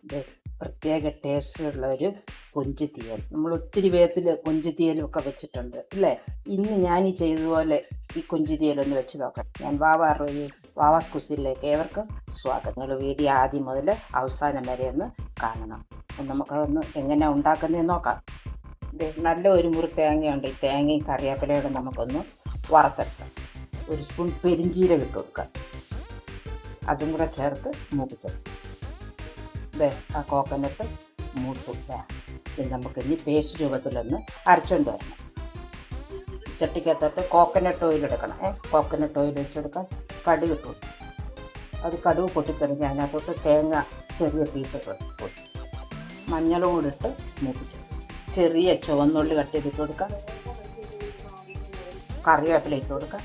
ഇത് പ്രത്യേക ടേസ്റ്റിലുള്ള ഒരു കൊഞ്ച് തീയൽ. നമ്മൾ ഒത്തിരി വിധത്തിൽ കൊഞ്ച് തീയലും ഒക്കെ വെച്ചിട്ടുണ്ട് അല്ലേ. ഇന്ന് ഞാൻ ഈ ചെയ്തതുപോലെ ഈ കൊഞ്ച് തീയലൊന്ന് വെച്ച് നോക്കാം. ഞാൻ വാവാസ് കുസിനിലേക്ക് ഏവർക്കും സ്വാഗതം. നിങ്ങൾ വീഡിയോ ആദ്യം മുതൽ അവസാനം വരെ ഒന്ന് കാണണം. നമുക്കതൊന്ന് എങ്ങനെ ഉണ്ടാക്കുന്നതെന്ന് നോക്കാം. ഇത് നല്ല ഒരു മുറി തേങ്ങയുണ്ട്. ഈ തേങ്ങയും കറിവേപ്പിലയോടെ നമുക്കൊന്ന് വറുത്തെടുക്കാം. ഒരു സ്പൂൺ പെരിഞ്ചീരകം ഇട്ട് കൊടുക്കാം. അതും കൂടെ ചേർത്ത് മൂപ്പിച്ചെടുക്കാം. ഇതേ ആ കോക്കനട്ട് മൂട്ടില്ല. ഇത് നമുക്കിനി പേസ്റ്റ് രൂപത്തിലൊന്ന് അരച്ചുകൊണ്ട് വരണം. ചട്ടിക്കകത്തോട്ട് കോക്കനട്ട് ഓയിൽ എടുക്കണം. കോക്കനട്ട് ഓയിൽ ഒഴിച്ചെടുക്കാൻ കടുക് ഇട്ടു. അത് കടുക് പൊട്ടിക്കഴിഞ്ഞ് അതിനകത്തോട്ട് തേങ്ങ ചെറിയ പീസസ് പൊട്ടി മഞ്ഞളും കൂടി ഇട്ട് മൂപ്പിക്കും. ചെറിയ ചുവന്നുള്ളി കട്ട് ചെയ്തിട്ട് കൊടുക്കാം. കറിവേപ്പില ഇട്ട് കൊടുക്കാം.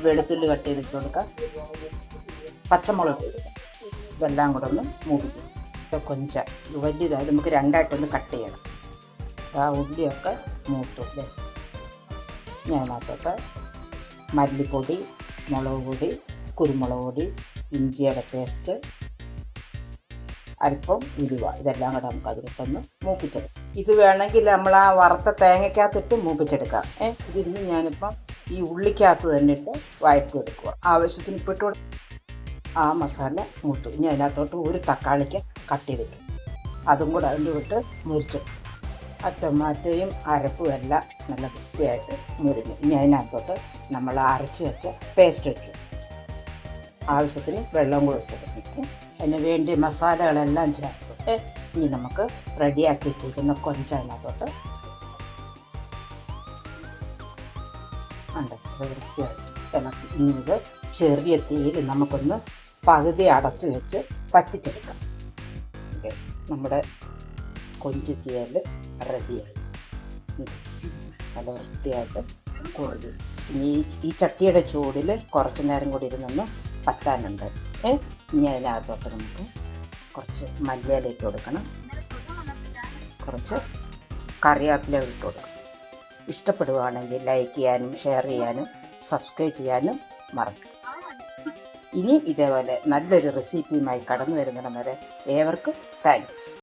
വെളുത്തുള്ളി കട്ട് ചെയ്തിട്ട് കൊടുക്കാം. പച്ചമുളക് ഇട്ട് കൊടുക്കാം. ഇതെല്ലാം കൂടെ ഒന്ന് മൂപ്പിക്കും. കൊഞ്ച വലിയതായി നമുക്ക് രണ്ടായിട്ടൊന്ന് കട്ട് ചെയ്യണം. ആ ഉള്ളിയൊക്കെ മൂട്ടില്ലേ. ഞാനകത്തൊക്കെ മല്ലിപ്പൊടി, മുളക് പൊടി, കുരുമുളക് പൊടി, ഇഞ്ചിയുടെ പേസ്റ്റ്, അല്പം ഉലുവ, ഇതെല്ലാം കൂടെ നമുക്ക് അതിലിട്ടൊന്ന് മൂപ്പിച്ചെടുക്കാം. ഇത് വേണമെങ്കിൽ നമ്മൾ ആ വറുത്ത തേങ്ങയ്ക്കകത്തിട്ട് മൂപ്പിച്ചെടുക്കാം. ഇതിന്ന് ഞാനിപ്പം ഈ ഉള്ളിക്കകത്ത് തന്നെ ഇട്ട് വഴറ്റി എടുക്കുക. ആവശ്യത്തിന് ഇപ്പിട്ട് ആ മസാല മൂത്തു. ഇനി അതിനകത്തോട്ട് ഒരു തക്കാളിക്ക് കട്ട് ചെയ്തിട്ടു. അതും കൂടെ അതിൻ്റെ വിട്ട് മുറിച്ചിട്ടു. ആ ടൊമാറ്റോയും അരപ്പും എല്ലാം നല്ല വൃത്തിയായിട്ട് മുരിഞ്ഞു. ഇനി അതിനകത്തോട്ട് നമ്മൾ അരച്ച് വെച്ച പേസ്റ്റ് ഇട്ടു. ആവശ്യത്തിന് വെള്ളം കൂടെ വെച്ചെടുക്കും. അതിന് വേണ്ടി മസാലകളെല്ലാം ചേർത്തു. ഇനി നമുക്ക് റെഡിയാക്കി വെച്ചിരിക്കുന്ന കൊഞ്ച അതിനകത്തോട്ട് ഉണ്ട്. അത് വൃത്തിയായി ഇളക്കി. ഇനി ഇത് ചെറിയ തീയിൽ നമുക്കൊന്ന് പകുതി അടച്ചു വെച്ച് പറ്റിച്ചെടുക്കാം. നമ്മുടെ കൊഞ്ച് തീയൽ റെഡിയായി. നല്ല വൃത്തിയായിട്ട് കുറുകി. ഇനി ഈ ചട്ടിയുടെ ചൂടിൽ കുറച്ച് നേരം കൂടി ഇരുന്നൊന്ന് പറ്റാനുണ്ട്. ഇനി അതിനകത്തോട്ട് നമുക്ക് കുറച്ച് മല്ലിയില ഇട്ട് കൊടുക്കണം. കുറച്ച് കറിവേപ്പില ഇട്ട് കൊടുക്കണം. ഇഷ്ടപ്പെടുകയാണെങ്കിൽ ലൈക്ക് ചെയ്യാനും ഷെയർ ചെയ്യാനും സബ്സ്ക്രൈബ് ചെയ്യാനും മറക്കുക. ഇനി ഇതേപോലെ നല്ലൊരു റെസിപ്പിയുമായി കടന്നു വരുന്നിടം വരെ ഏവർക്കും താങ്ക്സ്.